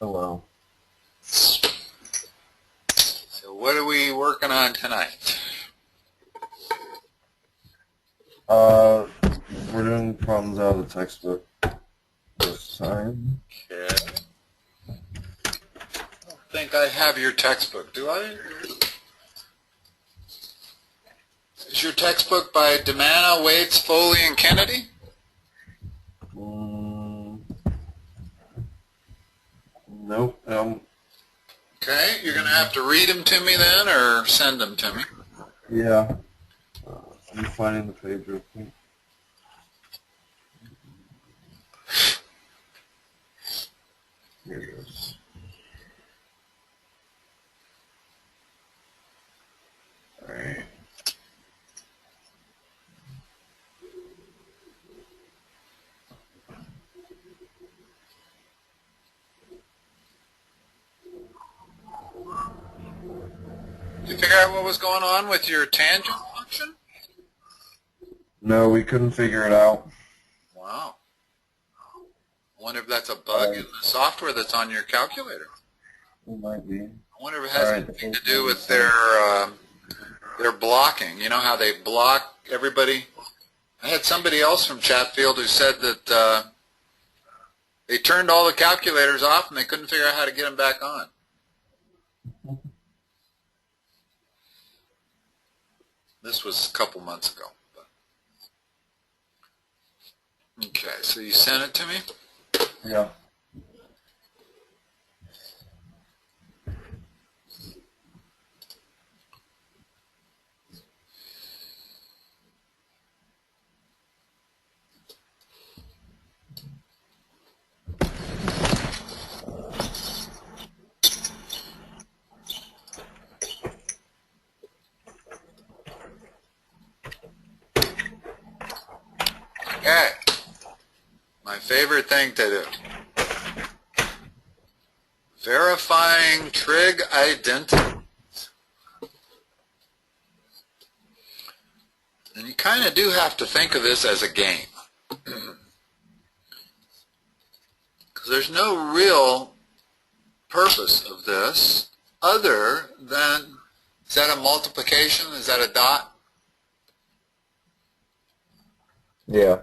Hello. So what are we working on tonight? We're doing problems out of the textbook this time. Okay. I don't think I have your textbook, do I? Is your textbook by Demana, Waits, Foley, and Kennedy? Nope. Okay, you're going to have to read them to me then, or send them to me. Yeah. I'm finding the page real quick. Here it is. All right. Did you figure out what was going on with your tangent function? No, we couldn't figure it out. Wow. I wonder if that's a bug in the software that's on your calculator. It might be. I wonder if it has anything to do with their blocking. You know how they block everybody? I had somebody else from Chatfield who said that they turned all the calculators off and they couldn't figure out how to get them back on. This was a couple months ago. Okay, so you sent it to me? Yeah. Okay. My favorite thing to do. Verifying trig identities. And you kind of do have to think of this as a game. Because there's no real purpose of this other than, is that a multiplication? Is that a dot? Yeah.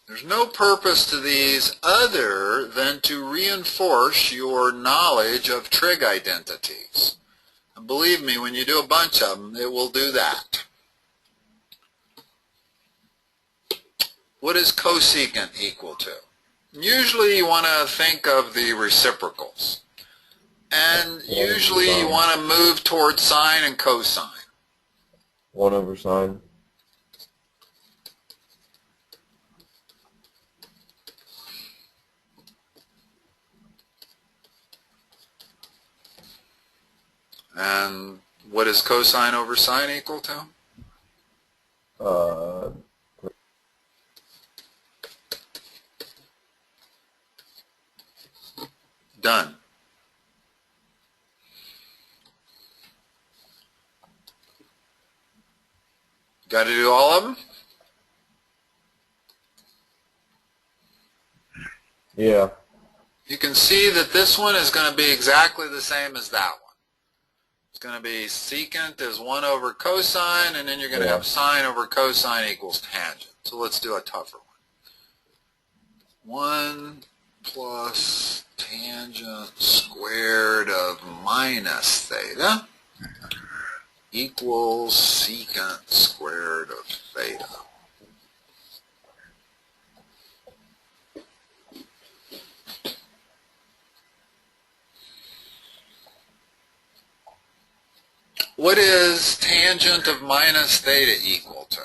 There's no purpose to these other than to reinforce your knowledge of trig identities. And believe me, when you do a bunch of them, it will do that. What is cosecant equal to? Usually you want to think of the reciprocals. And usually you want to move towards sine and cosine. 1 over sine. And what is cosine over sine equal to? Done. Got to do all of them? Yeah. You can see that this one is going to be exactly the same as that one. It's going to be secant is 1 over cosine, and then you're going to have sine over cosine equals tangent. So let's do a tougher one. 1 plus tangent squared of minus theta equals secant squared of theta. What is tangent of minus theta equal to?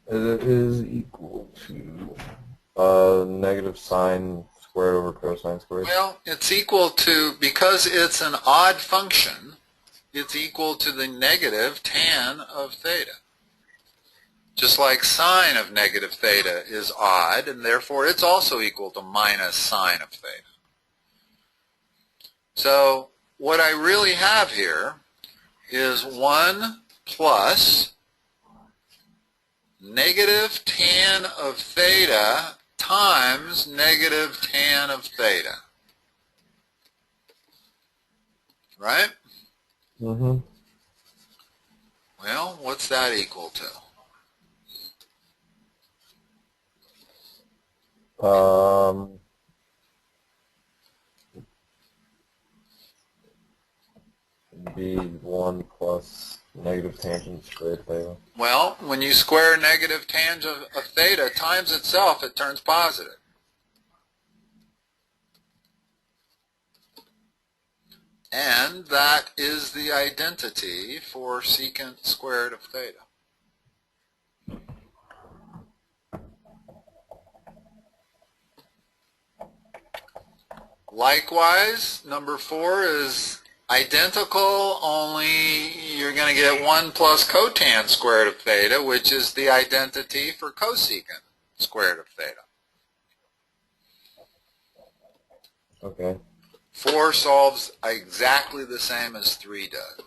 It is equal to negative sine squared over cosine squared. Well, it's equal to, because it's an odd function, it's equal to the negative tan of theta. Just like sine of negative theta is odd, and therefore it's also equal to minus sine of theta. So what I really have here is 1 plus negative tan of theta times negative tan of theta. Right? Mm-hmm. Well, what's that equal to? Be 1 plus negative tangent squared theta. Well, when you square negative tangent of theta times itself, it turns positive. And that is the identity for secant squared of theta. Likewise, number 4 is identical, only you're going to get 1 plus cotan squared of theta, which is the identity for cosecant squared of theta. Okay. 4 solves exactly the same as 3 does.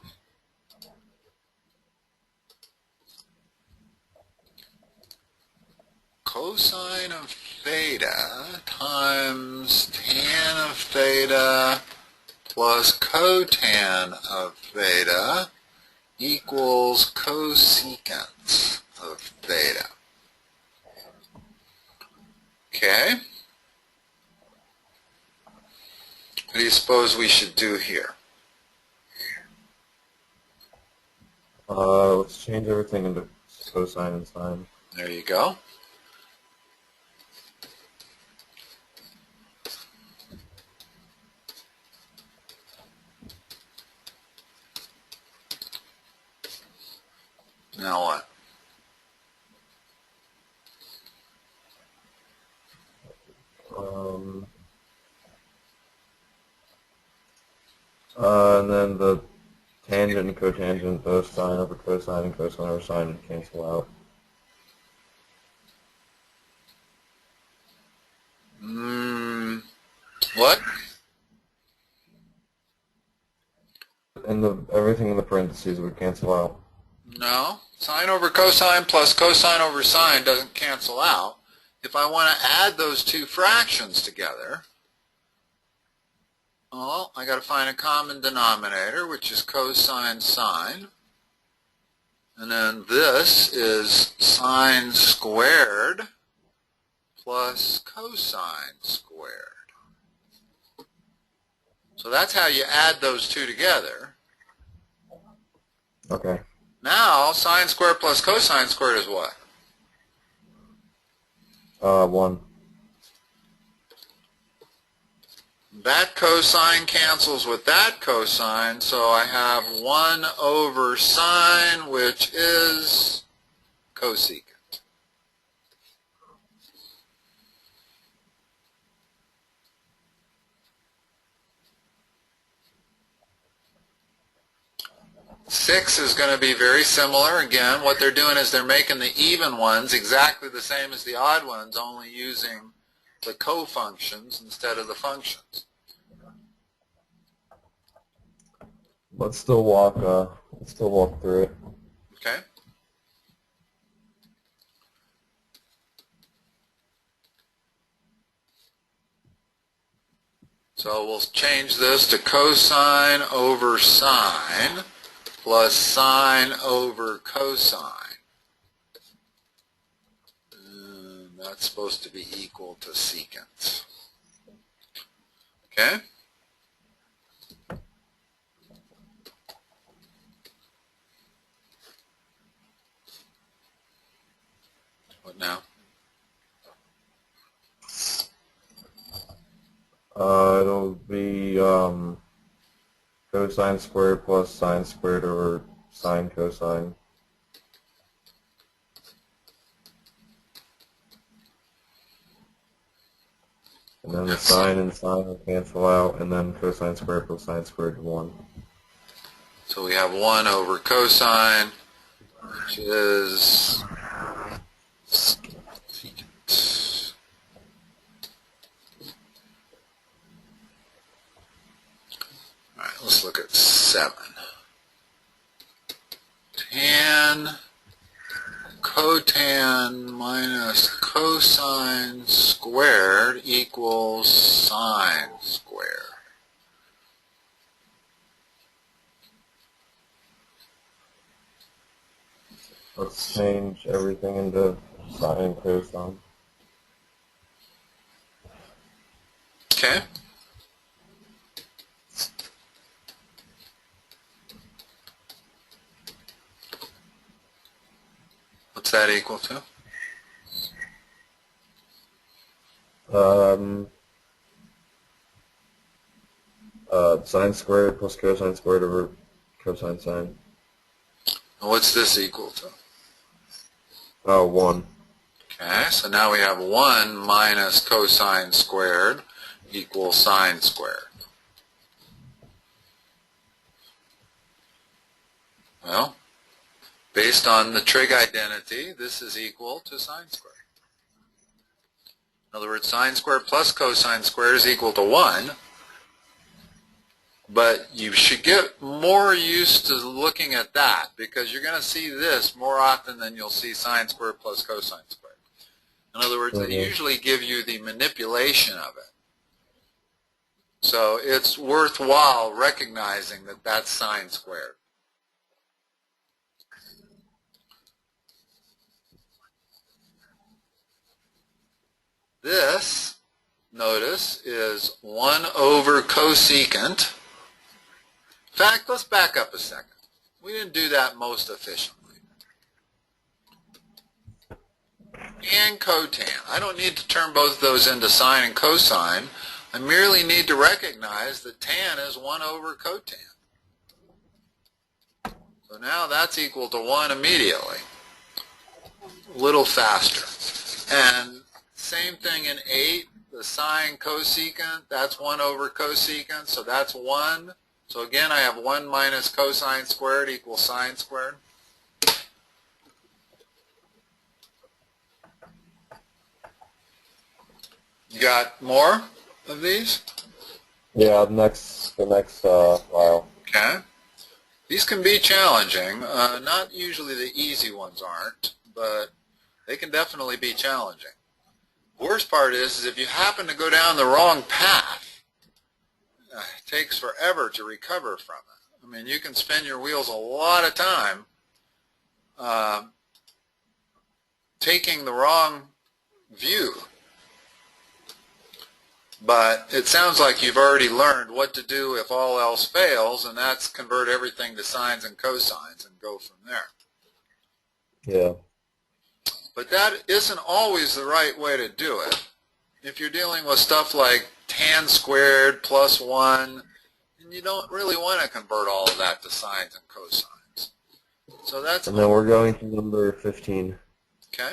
Cosine of theta times tan of theta plus cotan of theta equals cosecant of theta. Okay? What do you suppose we should do here? Let's change everything into cosine and sine. There you go. Now what? And then the tangent and cotangent, both sine over cosine and cosine over sine would cancel out. What? And everything in the parentheses would cancel out. No. Sine over cosine plus cosine over sine doesn't cancel out. If I want to add those two fractions together, well, I got to find a common denominator, which is cosine sine. And then this is sine squared plus cosine squared. So that's how you add those two together. Okay. Now, sine squared plus cosine squared is what? 1. That cosine cancels with that cosine, so I have 1 over sine, which is cosecant. Six is going to be very similar. Again, what they're doing is they're making the even ones exactly the same as the odd ones, only using the co-functions instead of the functions. Let's still walk through it. Okay? So we'll change this to cosine over sine plus sine over cosine. And that's supposed to be equal to secant. Okay? What now? It'll be cosine squared plus sine squared over sine cosine. And then the sine and sine will cancel out, and then cosine squared plus sine squared is 1. So we have 1 over cosine, which is secant. All right, let's look at 7. Tan cotan minus cosine squared equals sine squared. Let's change everything into sine and cosine. Okay. What's that equal to? Sine squared plus cosine squared over cosine sine. And what's this equal to? 1. Okay, so now we have 1 minus cosine squared equals sine squared. Well, based on the trig identity, this is equal to sine squared. In other words, sine squared plus cosine squared is equal to 1. But you should get more used to looking at that, because you're going to see this more often than you'll see sine squared plus cosine squared. In other words, they usually give you the manipulation of it. So it's worthwhile recognizing that that's sine squared. This, notice, is 1 over cosecant. In fact, let's back up a second. We didn't do that most efficiently. And cotan. I don't need to turn both of those into sine and cosine. I merely need to recognize that tan is 1 over cotan. So now that's equal to 1 immediately. A little faster. And same thing in 8. The sine cosecant, that's 1 over cosecant, so that's 1. So again, I have 1 minus cosine squared equals sine squared. You got more of these? Yeah, the next file. Okay. These can be challenging. Not usually the easy ones aren't, but they can definitely be challenging. The worst part is if you happen to go down the wrong path, it takes forever to recover from it. I mean, you can spin your wheels a lot of time taking the wrong view. But it sounds like you've already learned what to do if all else fails, and that's convert everything to sines and cosines and go from there. Yeah. But that isn't always the right way to do it. If you're dealing with stuff like tan squared plus 1, and you don't really want to convert all of that to sines and cosines. So that's... And then we're going to number 15. Okay.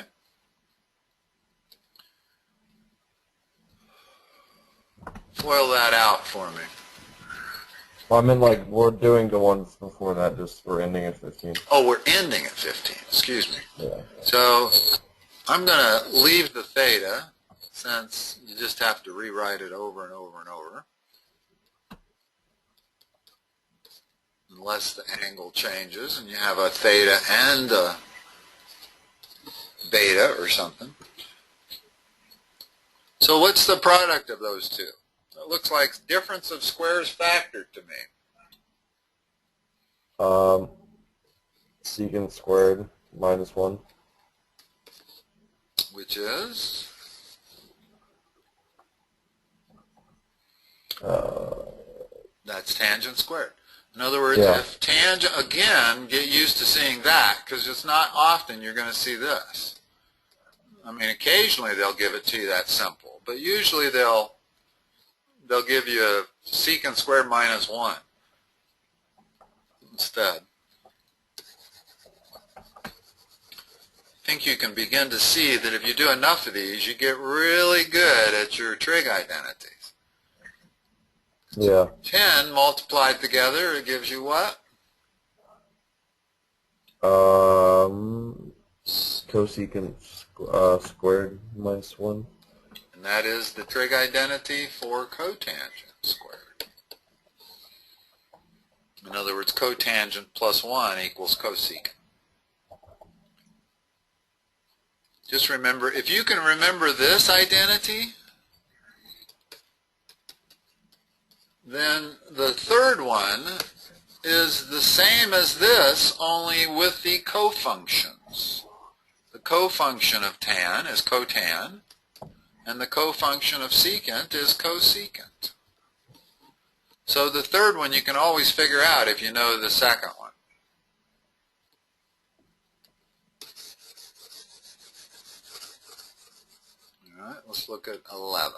Foil that out for me. Well, I mean, like, we're doing the ones before that, just we're ending at 15. Oh, we're ending at 15. Excuse me. Yeah. So I'm going to leave the theta, since you just have to rewrite it over and over and over, unless the angle changes and you have a theta and a beta or something. So what's the product of those two? It looks like difference of squares factored to me. Secant squared minus 1. Which is? That's tangent squared. In other words, if tangent, again, get used to seeing that, because it's not often you're going to see this. I mean, occasionally they'll give it to you that simple, but usually they'll give you a secant squared minus 1 instead. I think you can begin to see that if you do enough of these, you get really good at your trig identities. Yeah. 10 multiplied together, it gives you what? Cosecant squared minus 1. And that is the trig identity for cotangent squared. In other words, cotangent plus 1 equals cosecant. Just remember, if you can remember this identity, then the third one is the same as this, only with the cofunctions. The cofunction of tan is cotan, and the cofunction of secant is cosecant. So the third one you can always figure out if you know the second one. All right, let's look at 11.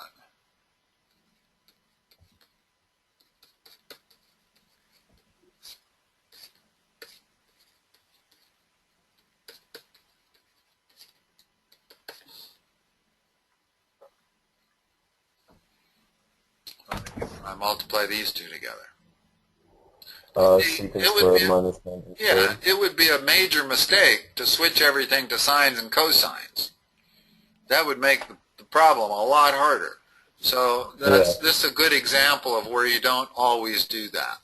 I multiply these two together. Secant squared minus tangent Yeah, squared. it would be a major mistake to switch everything to sines and cosines. That would make the problem a lot harder. So this is a good example of where you don't always do that.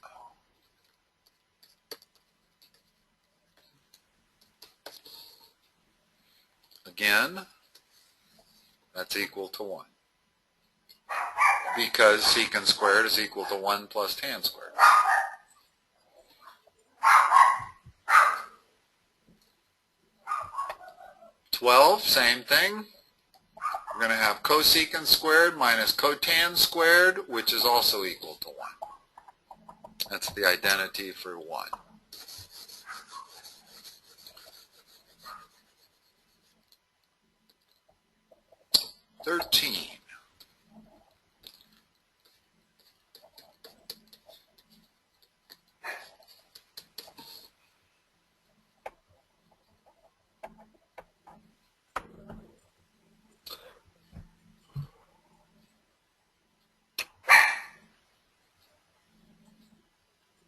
Again, that's equal to 1. Because secant squared is equal to 1 plus tan squared. Same thing. We're going to have cosecant squared minus cotan squared, which is also equal to 1. That's the identity for 1.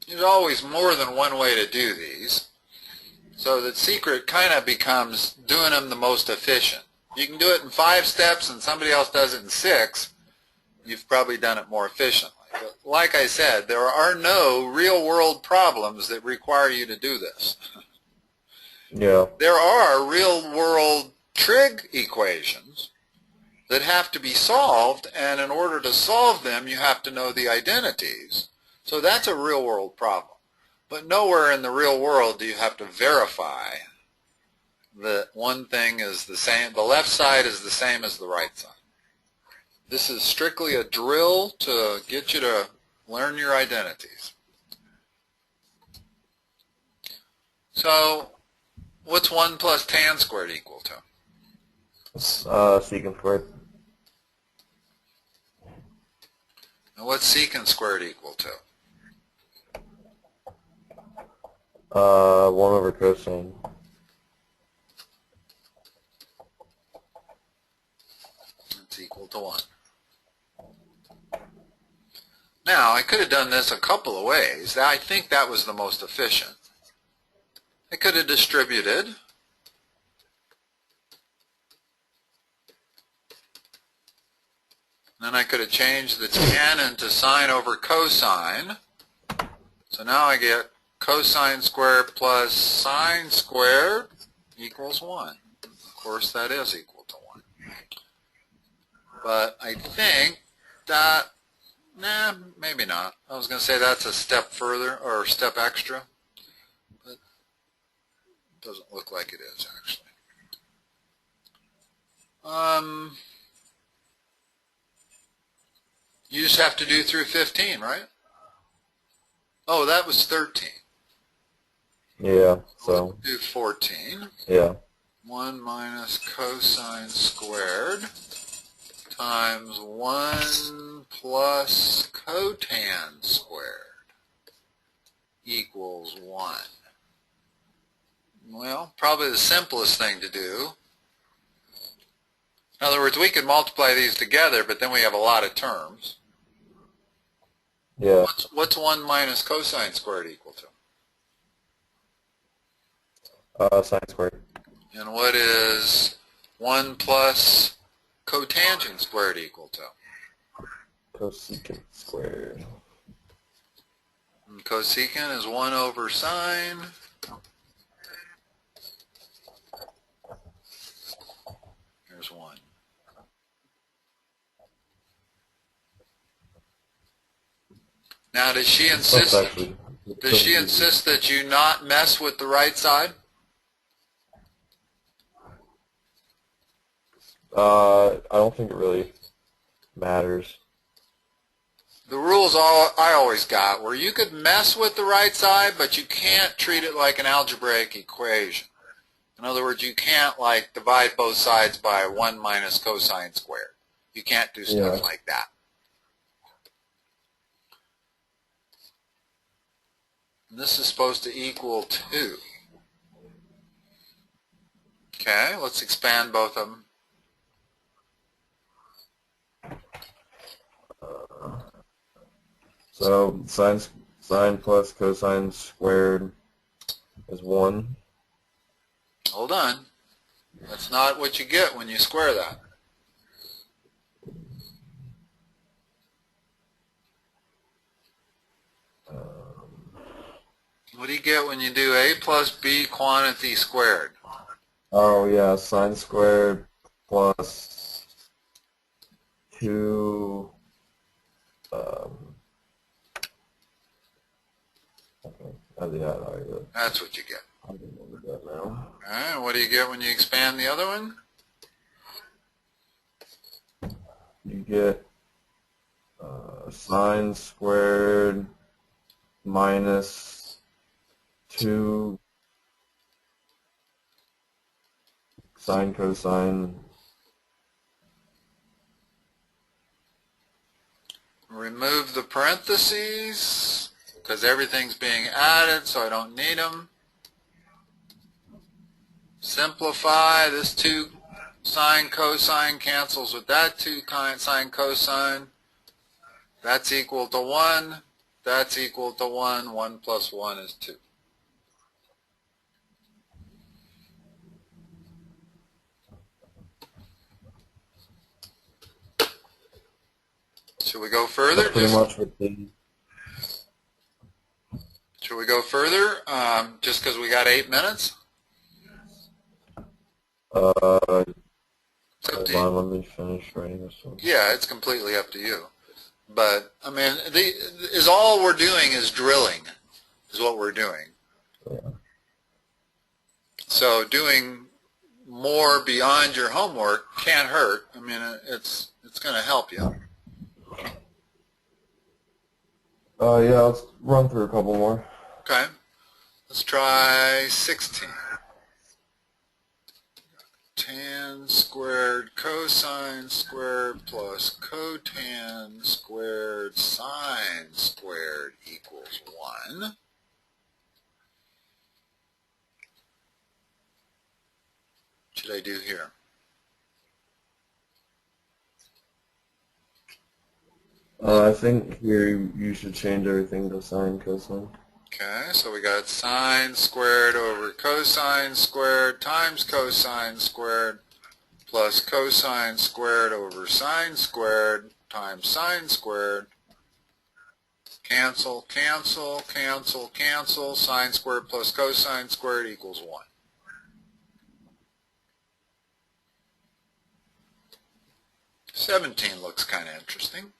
There's always more than one way to do these, so the secret kind of becomes doing them the most efficient. You can do it in 5 steps and somebody else does it in 6. You've probably done it more efficiently. But like I said, there are no real-world problems that require you to do this. Yeah. There are real-world trig equations that have to be solved, and in order to solve them, you have to know the identities. So that's a real-world problem. But nowhere in the real world do you have to verify that one thing is the same, the left side is the same as the right side. This is strictly a drill to get you to learn your identities. So what's 1 plus tan squared equal to? Secant squared. And what's secant squared equal to? 1 over cosine. It's equal to 1. Now, I could have done this a couple of ways. I think that was the most efficient. I could have distributed. Then I could have changed the tan into sine over cosine. So now I get cosine squared plus sine squared equals 1. Of course, that is equal to 1. But I think that, maybe not. I was going to say that's a step further, or a step extra. But it doesn't look like it is, actually. You just have to do through 15, right? Oh, that was 13. Yeah, so. Let's do 14. Yeah. 1 minus cosine squared times 1 plus cotan squared equals 1. Well, probably the simplest thing to do. In other words, we could multiply these together, but then we have a lot of terms. Yeah. What's 1 minus cosine squared equal to? Sine squared. And what is 1 plus cotangent squared equal to? Cosecant squared. And cosecant is 1 over sine. Now, does she That's insist? actually. Does she insist that you not mess with the right side? I don't think it really matters. The rules I always got were you could mess with the right side, but you can't treat it like an algebraic equation. In other words, you can't like divide both sides by 1 minus cosine squared. You can't do stuff like that. And this is supposed to equal 2. Okay, let's expand both of them. So sine plus cosine squared is 1. Hold on. That's not what you get when you square that. What do you get when you do a plus b quantity squared? Oh yeah, sine squared plus 2. Okay, That's what you get. I don't know that now. Alright, what do you get when you expand the other one? You get sine squared minus 2 sine cosine. Remove the parentheses because everything's being added, so I don't need them. Simplify. This 2 sine cosine cancels with that 2 sine cosine. That's equal to 1. That's equal to 1. 1 plus 1 is 2. Should we go further? Pretty much what the. Should we go further? Just because we got 8 minutes? Hold on, let me finish writing this one. Yeah, it's completely up to you. But, I mean, all we're doing is drilling, is what we're doing. Yeah. So doing more beyond your homework can't hurt. I mean, it's going to help you. Yeah, let's run through a couple more. Okay. Let's try 16. Tan squared cosine squared plus cotan squared sine squared equals 1. What should I do here? I think here you should change everything to sine cosine. Okay, so we got sine squared over cosine squared times cosine squared plus cosine squared over sine squared times sine squared. Cancel, cancel, cancel, cancel. Sine squared plus cosine squared equals 1. $17 looks kind of interesting.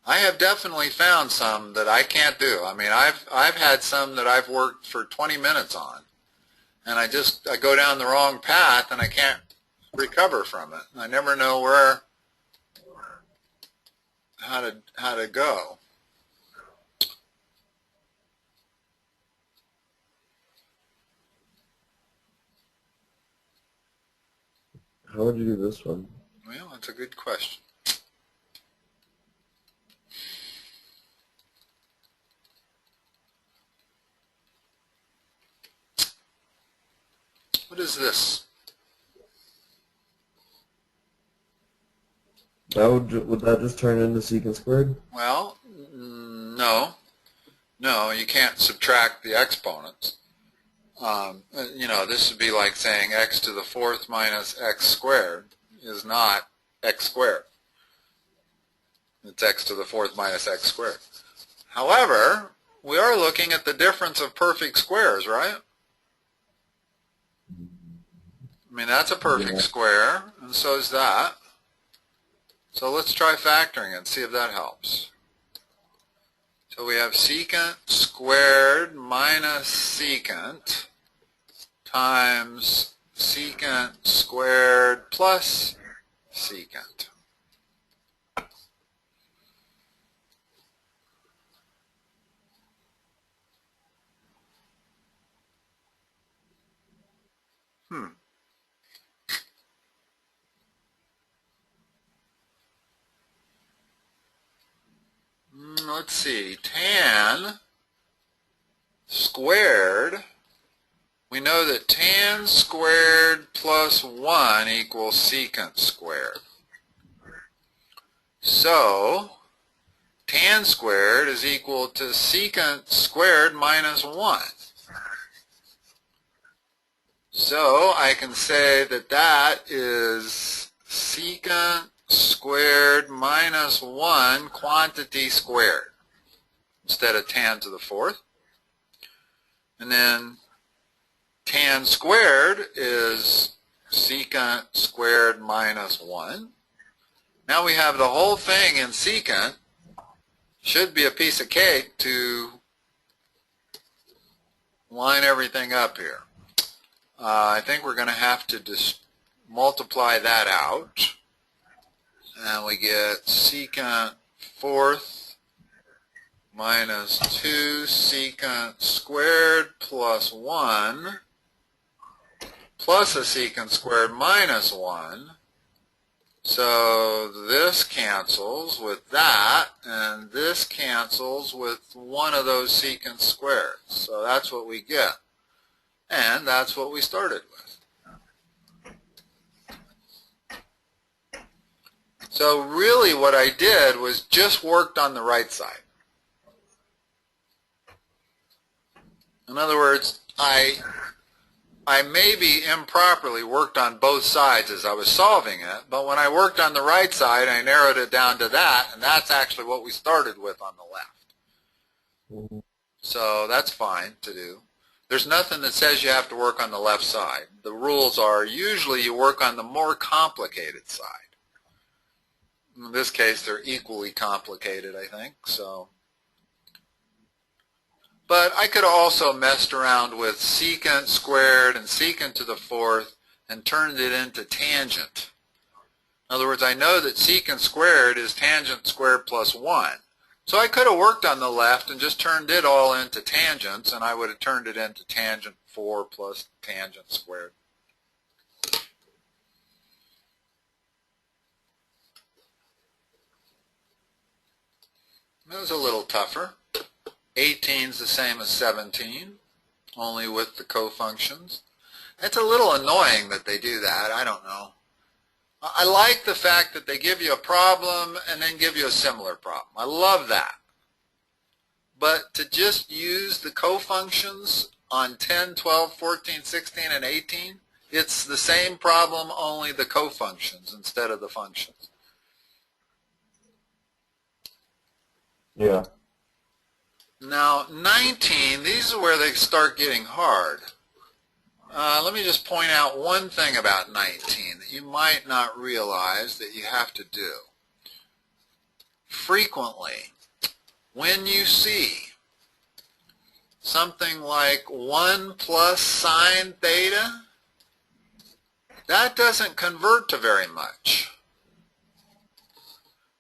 I have definitely found some that I can't do. I mean, I've had some that I've worked for 20 minutes on, and I go down the wrong path and I can't recover from it. I never know how to go. How would you do this one? Well, that's a good question. What is this? Would that just turn into secant squared? Well, no. No, you can't subtract the exponents. You know, this would be like saying x to the 4th minus x squared is not x squared. It's x to the 4th minus x squared. However, we are looking at the difference of perfect squares, right? I mean, that's a perfect square, and so is that. So let's try factoring it and see if that helps. So we have secant squared minus secant times secant squared plus secant. Let's see, tan squared, we know that tan squared plus 1 equals secant squared. So, tan squared is equal to secant squared minus 1. So, I can say that that is secant squared minus 1 quantity squared instead of tan to the fourth. And then tan squared is secant squared minus 1. Now we have the whole thing in secant. Should be a piece of cake to line everything up here. I think we're going to have to just multiply that out. And we get secant fourth minus 2 secant squared plus 1 plus a secant squared minus 1. So this cancels with that, and this cancels with one of those secant squareds. So that's what we get. And that's what we started with. So really what I did was just worked on the right side. In other words, I maybe improperly worked on both sides as I was solving it, but when I worked on the right side, I narrowed it down to that, and that's actually what we started with on the left. So that's fine to do. There's nothing that says you have to work on the left side. The rules are usually you work on the more complicated side. In this case, they're equally complicated, I think. So, but I could have also messed around with secant squared and secant to the fourth and turned it into tangent. In other words, I know that secant squared is tangent squared plus 1. So I could have worked on the left and just turned it all into tangents, and I would have turned it into tangent 4 plus tangent squared. That was a little tougher. 18 is the same as 17, only with the cofunctions. It's a little annoying that they do that. I don't know. I like the fact that they give you a problem and then give you a similar problem. I love that. But to just use the cofunctions on 10, 12, 14, 16, and 18, it's the same problem, only the cofunctions instead of the functions. Yeah. Now, 19, these are where they start getting hard. Let me just point out one thing about 19 that you might not realize that you have to do. Frequently, when you see something like 1 plus sine theta, that doesn't convert to very much.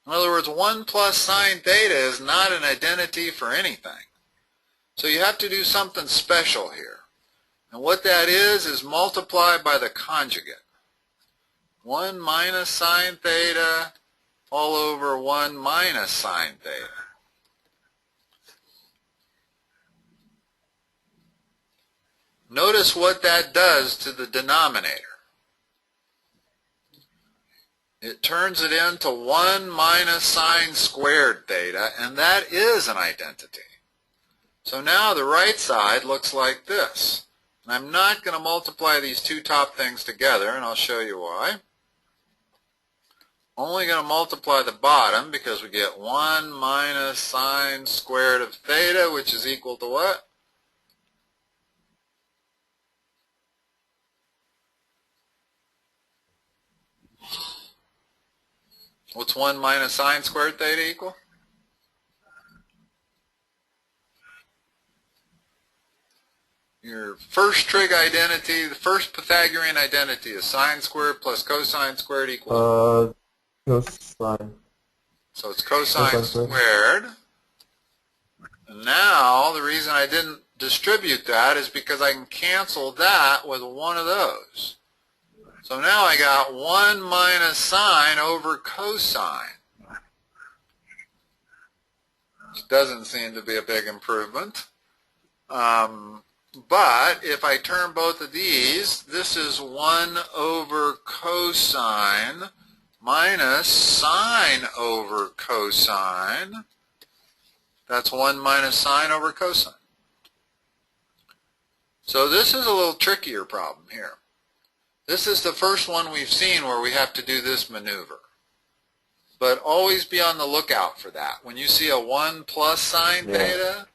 In other words, 1 plus sine theta is not an identity for anything. So you have to do something special here. And what that is multiply by the conjugate. 1 minus sine theta all over 1 minus sine theta. Notice what that does to the denominator. It turns it into 1 minus sine squared theta, and that is an identity. So now the right side looks like this. And I'm not going to multiply these two top things together, and I'll show you why. Only going to multiply the bottom because we get 1 minus sine squared of theta, which is equal to what? What's 1 minus sine squared theta equal? your first trig identity, the first Pythagorean identity is sine squared plus cosine squared equals? Cosine. So it's cosine squared. And now, the reason I didn't distribute that is because I can cancel that with one of those. So now I got 1 minus sine over cosine. Which doesn't seem to be a big improvement. But if I turn both of these, this is 1 over cosine minus sine over cosine. That's 1 minus sine over cosine. So this is a little trickier problem here. This is the first one we've seen where we have to do this maneuver. But always be on the lookout for that. When you see a 1 plus sine theta,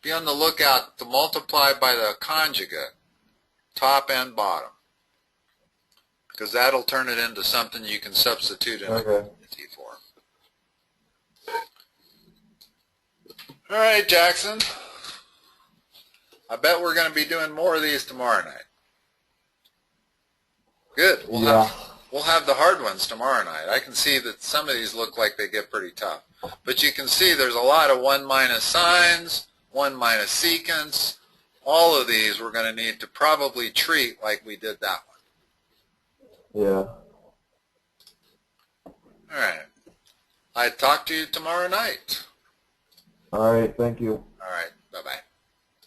be on the lookout to multiply by the conjugate, top and bottom. Because that'll turn it into something you can substitute in a identity for. All right, Jackson. I bet we're going to be doing more of these tomorrow night. Good. We'll have the hard ones tomorrow night. I can see that some of these look like they get pretty tough. But you can see there's a lot of 1 minus sines, 1 minus secants. All of these we're going to need to probably treat like we did that one. Yeah. All right. I'll talk to you tomorrow night. All right. Thank you. All right. Bye-bye.